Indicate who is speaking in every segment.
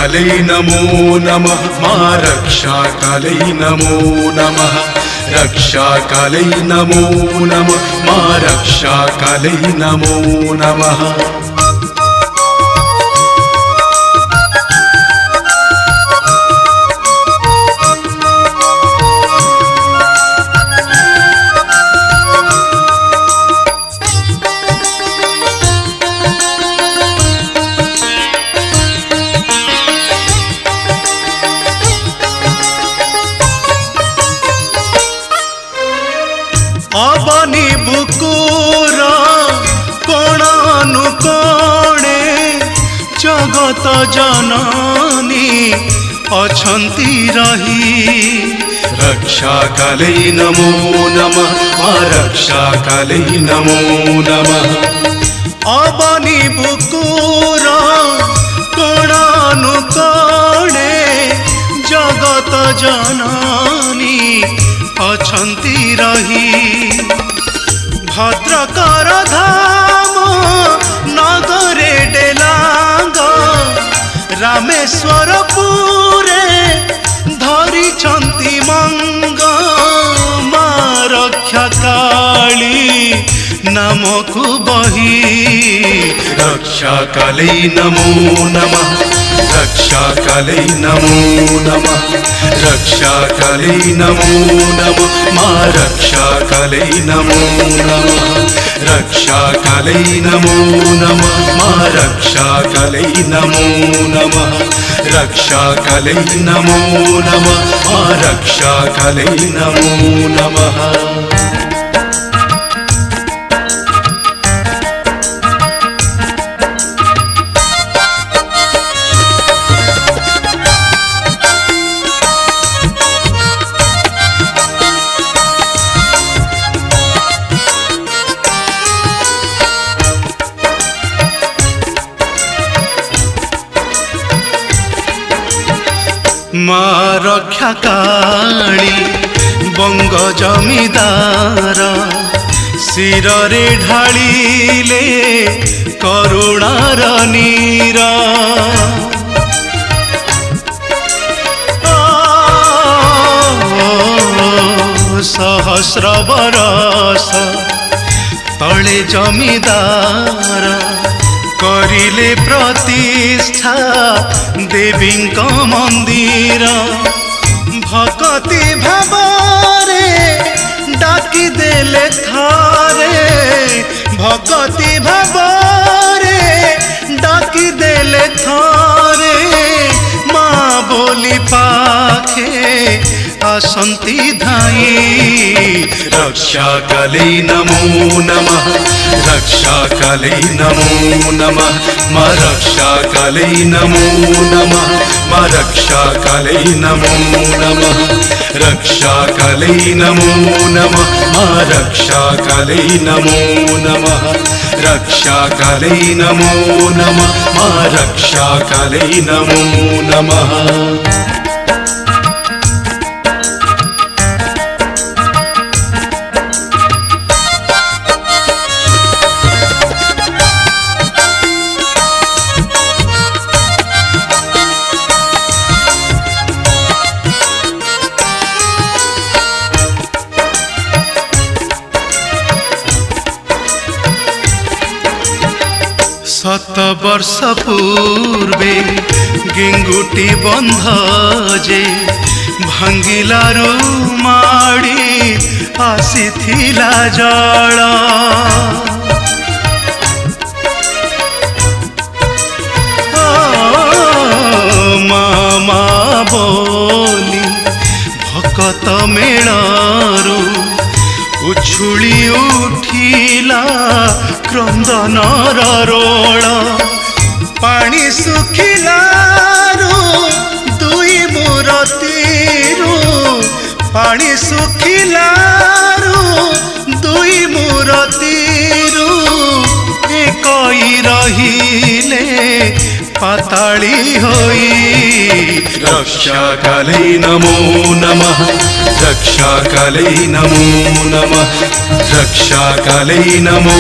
Speaker 1: कालै नमो नमः मां रक्षा कालै नमो नमः रक्षा कालै नमो नमः मां रक्षा कालै नमो नमः
Speaker 2: अबनी बुकुर कोणानु कोणे जगत जननी अछंती रही
Speaker 1: रक्षा कालै नमो नमः मां रक्षा कालै नमो नमः
Speaker 2: अबनी बुकुर कोणानु कोणे जगत जननी अछंती रही भद्रकर धाम नगरे डेलांग रामेश्वर पुरे धरी चंती मंग मां रक्षा काली नामकु बही
Speaker 1: रक्षा कालै नमो नमः रक्षा कालै नमो नमः रक्षा कालै नमो नमः मां रक्षा कालै नमो नमः रक्षा कालै नमो नमः मां रक्षा कालै नमो नमः रक्षा कालै नमो नमः मां रक्षा कालै नमो नमः
Speaker 2: मां रक्षा काली बंग जमीदार सिर रे ढालिले करुणार नीर सहस्र बरस तले जमीदार करिले प्रतिष्ठा देवी मंदिर भक्ति भावरे डाकी देले थारे भक्ति भावरे डाकी देले थारे माँ बोली पाखे आसंती धाई
Speaker 1: रक्षा कालै नमो नमः रक्षा कालै नमो नमः मां रक्षा कालै नमो नमः मां रक्षा कालै नमो नमः रक्षा कालै नमो नमः मां रक्षा कालै नमो नमः रक्षा कालै नमो नमः मां रक्षा कालै नमो नमः
Speaker 2: शत वर्ष पूर्वे गेंगुटी बंध जे भांगिलारू माड़ी आसीथिला जल मामा बोली भकत मेलारू उछुली उठिला क्रंदनर रोल पानी सुखिलारू दुई मूरतीरू पानी सुखिलारू दुई मूरतीरू एकई रहिले पाताली होई।
Speaker 1: रक्षा कालै नमो नमः, रक्षा कालै नमो नमः, रक्षा कालै नमो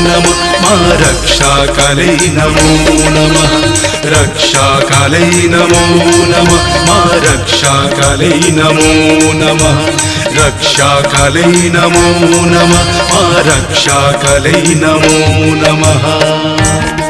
Speaker 1: नमः, मा रक्षा कालै नमो नमः, रक्षा कालै नमो नमः, मा रक्षा कालै नमो नमः, रक्षा कालै नमो नमः, मा रक्षा कालै नमो नमः।